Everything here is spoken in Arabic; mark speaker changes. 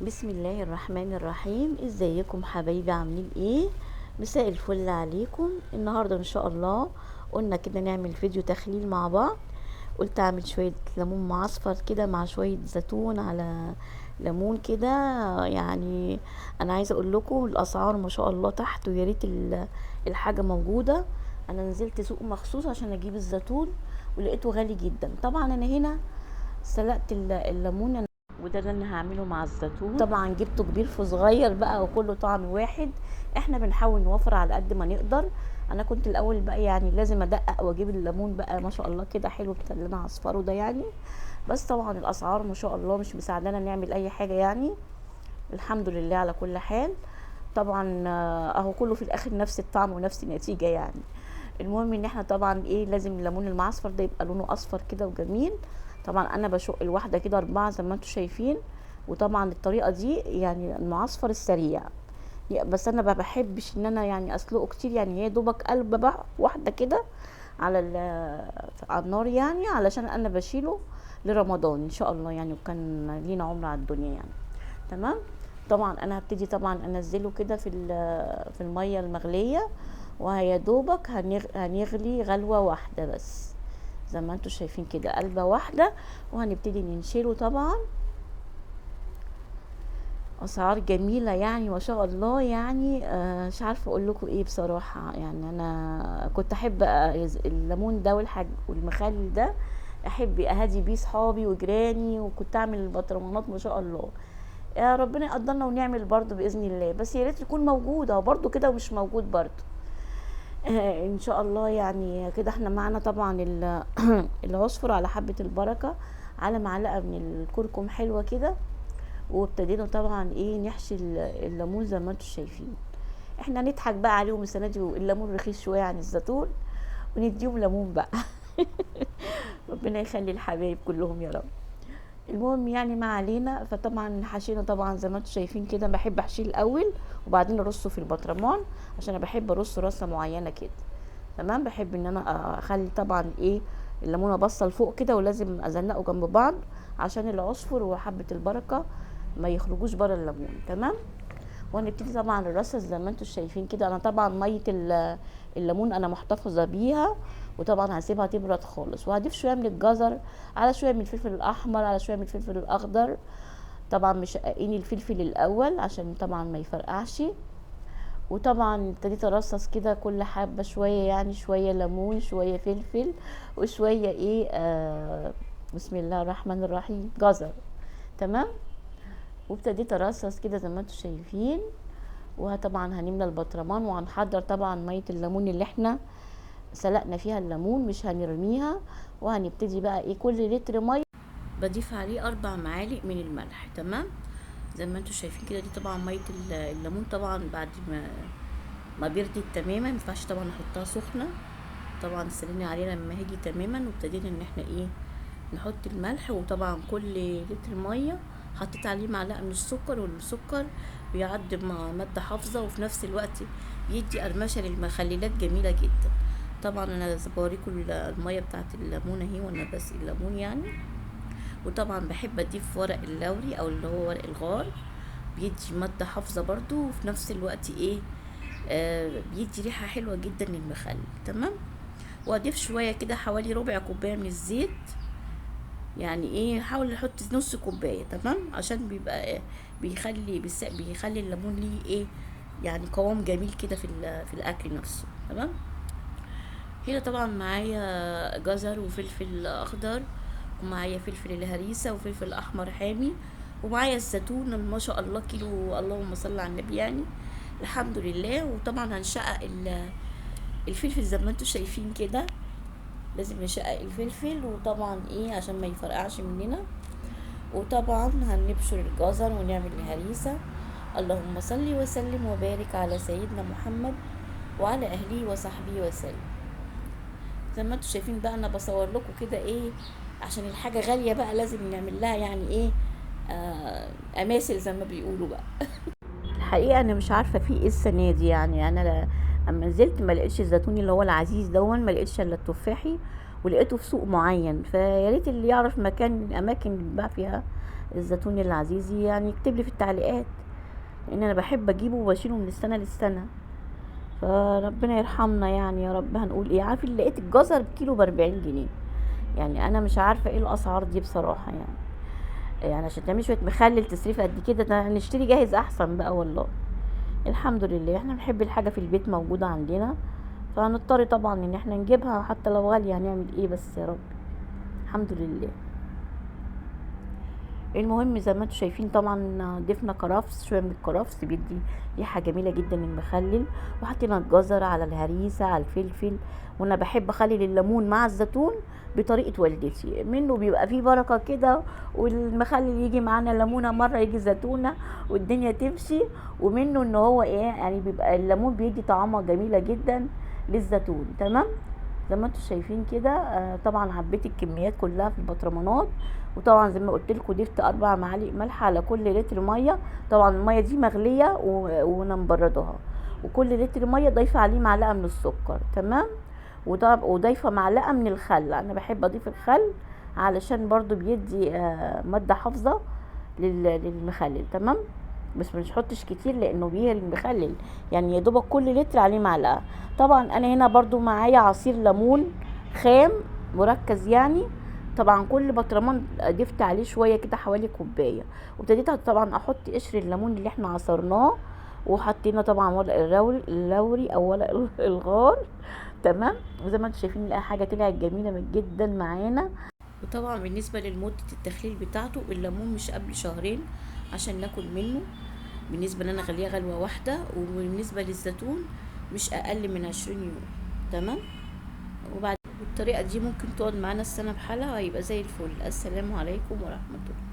Speaker 1: بسم الله الرحمن الرحيم. ازيكم حبايبي؟ عاملين ايه؟ مساء الفل عليكم. النهارده ان شاء الله قلنا كده نعمل فيديو تخليل مع بعض. قلت اعمل شويه ليمون معصفر كده مع شويه زيتون على ليمون كده. يعني انا عايزه اقول لكم الاسعار ما شاء الله تحت، ويا ريت الحاجه موجوده. انا نزلت سوق مخصوص عشان اجيب الزيتون ولقيته غالي جدا. طبعا انا هنا سلقت الليمون، وده اللي انا هعمله مع الزيتون. طبعا جبته كبير في صغير بقى وكله طعم واحد. احنا بنحاول نوفر على قد ما نقدر. انا كنت الاول بقى يعني لازم ادقق واجيب الليمون بقى ما شاء الله كده حلو بتاع اللي انا عصفره ده يعني. بس طبعا الاسعار ما شاء الله مش مساعدانا نعمل اي حاجه يعني. الحمد لله على كل حال. طبعا اهو كله في الاخر نفس الطعم ونفس النتيجه يعني. المهم ان احنا طبعا ايه، لازم الليمون المعصفر ده يبقى لونه اصفر كده وجميل. طبعا انا بشق الواحده كده 4 زي ما انتم شايفين. وطبعا الطريقه دي يعني المعصفر السريع. بس انا ما بحبش ان انا يعني اسلقه كتير، يعني هي دوبك قلبه بقى واحده كده على على النار يعني، علشان انا بشيله لرمضان ان شاء الله يعني، وكان لينا عمر على الدنيا يعني. تمام. طبعا انا هبتدي طبعا انزله كده في الميه المغليه، وهي دوبك هنغلي غلوه واحده بس زي ما انتم شايفين كده، قلبه واحده. وهنبتدي ننشله طبعا. اسعار جميله يعني ما شاء الله يعني. مش عارفه اقول لكم ايه بصراحه يعني. انا كنت احب الليمون ده والمخلل ده، احب اهدي بيه صحابي وجيراني، وكنت اعمل البطرمانات ما شاء الله. يا ربنا يقدرنا ونعمل برضو باذن الله، بس يا ريت يكون موجود. هو برضو كده ومش موجود برضو. ان شاء الله يعني. كده احنا معنا طبعا العصفر على حبه البركه، على معلقه من الكركم حلوه كده. وابتدينا طبعا ايه نحشي الليمون زي ما انتم شايفين. احنا نضحك بقى عليهم السنه دي، الليمون رخيص شويه عن الزيتون، ونديهم ليمون بقى. ربنا يخلي الحبايب كلهم يا رب. المهم يعني ما علينا. فطبعا حشينا طبعا زي ما انتم شايفين كده. بحب احشيه الاول وبعدين ارصه في البطرمان، عشان انا بحب ارصه رصه معينه كده. تمام. بحب ان انا اخلي طبعا ايه الليمونه بصل فوق كده، ولازم ازنقه جنب بعض عشان العصفر وحبه البركه ما يخرجوش بره الليمون. تمام. وهنبتدي طبعا الرصه زي ما انتم شايفين كده. انا طبعا ميه الليمون انا محتفظه بيها، وطبعا هسيبها تبرد خالص. وهضيف شويه من الجزر، على شويه من الفلفل الاحمر، على شويه من الفلفل الاخضر. طبعا مشققين الفلفل الاول عشان طبعا ما يفرقعش. وطبعا ابتديت ارصص كده كل حبه شويه يعني، شويه ليمون شويه فلفل وشويه ايه بسم الله الرحمن الرحيم جزر. تمام. وابتديت ارصص كده زي ما انتم شايفين. وطبعا هنملى البطرمان، وهنحضر طبعا ميه الليمون اللي احنا سلقنا فيها الليمون، مش هنرميها. وهنبتدي بقى ايه كل لتر ميه بضيف عليه 4 معالق من الملح. تمام. زي ما انتم شايفين كده. دي طبعا ميه الليمون طبعا بعد ما بردت تماما. مينفعش طبعا احطها سخنه. طبعا استنينا عليها لما هدي تماما، وابتدينا ان احنا ايه نحط الملح. وطبعا كل لتر ميه حطيت عليه معلقه من السكر، والسكر بيعد ماده حافظه، وفي نفس الوقت بيدي قرمشه للمخللات جميله جدا. طبعا انا بوريكم الميه بتاعت الليمونه اهي وانا بس الليمون يعني. وطبعا بحب اضيف ورق اللوري او اللي هو ورق الغار، بيدي ماده حافظه برضو، وفي نفس الوقت ايه بيدي ريحه حلوه جدا للمخلل. تمام. واضيف شويه كده حوالي ربع كوبايه من الزيت. يعني ايه حاول احط نص كوبايه. تمام. عشان بيبقى بيخلي الليمون ليه ايه يعني قوام جميل كده في الاكل نفسه. تمام. هنا طبعا معايا جزر وفلفل اخضر، ومعايا فلفل الهريسه وفلفل احمر حامي، ومعايا الزيتون ما شاء الله كيلو، اللهم صل على النبي يعني. الحمد لله. وطبعا هنشقق الفلفل زي ما انتم شايفين كده. لازم نشقق الفلفل، وطبعا ايه عشان ما يفرقعش مننا. وطبعا هنبشر الجزر ونعمل الهريسة. اللهم صل وسلم وبارك على سيدنا محمد وعلى اهله وصحبه وسلم. زي ما انتم شايفين بقى انا بصور لكم كده ايه، عشان الحاجة غالية بقى لازم نعمل لها يعني ايه اماثل زي ما بيقولوا بقى. الحقيقه انا مش عارفه في ايه السنه دي يعني. انا اما نزلت ما لقيتش الزيتون اللي هو العزيز دون، ما لقيتش الا التفاحي. ولقيته في سوق معين، فيا ريت اللي يعرف مكان من الاماكن اللي بيتباع فيها الزيتون العزيزي يعني يكتب لي في التعليقات، لان انا بحب اجيبه وبشيله من السنه للسنه. فربنا يرحمنا يعني، يا رب. هنقول ايه؟ عارف اللي لقيت الجزر بكيلو ب40 جنيه. يعني انا مش عارفه ايه الاسعار دي بصراحه يعني عشان تعملي شويه مخلل تصرفي قد كده، ده نشتري جاهز احسن بقى والله. الحمد لله احنا بنحب الحاجه في البيت موجوده عندنا، فهنضطر طبعا ان احنا نجيبها حتى لو غاليه، هنعمل ايه بس يا رب. الحمد لله. المهم زي ما انتم شايفين طبعا ضفنا كرفس، شويه من الكرفس بيدي ريحه جميله جدا للمخلل، وحطينا الجزر على الهريسه على الفلفل. وانا بحب اخلل الليمون مع الزيتون بطريقه والدتي، منه بيبقى فيه بركه كده، والمخلل يجي معانا ليمونه مره يجي زيتونه والدنيا تمشي. ومنه ان هو ايه يعني بيبقى الليمون بيدي طعمه جميله جدا للزيتون. تمام. زي ما انتم شايفين كده طبعا عبيت الكميات كلها في البطرمانات. وطبعا زي ما قلت لكم ضفت 4 معالق ملح على كل لتر ميه. طبعا الميه دي مغليه وانا مبردها. وكل لتر ميه ضايفه عليه معلقه من السكر. تمام. وضايفه معلقه من الخل، انا بحب اضيف الخل علشان برضو بيدي ماده حافظه للمخلل. تمام. بس مش حطش كتير لانه بيهري المخلل، يعني يا دوبك كل لتر عليه معلقه. طبعا انا هنا برضو معايا عصير ليمون خام مركز يعني. طبعا كل برطمان ضفت عليه شويه كده حوالي كوبايه. وابتديت طبعا احط قشر الليمون اللي احنا عصرناه، وحطينا طبعا ورق اللوري او ورق الغار. تمام. وزي ما انتم شايفين نلاقي حاجه طلعت جميله جدا معانا. وطبعا بالنسبه لمده التخليل بتاعته، الليمون مش قبل شهرين عشان ناكل منه، بالنسبه لنا غليه غلوه واحده. وبالنسبه للزيتون مش اقل من 20 يوم. تمام. وبعد الطريقه دي ممكن تقعد معانا السنه بحالها وهيبقى زي الفل. السلام عليكم ورحمه الله.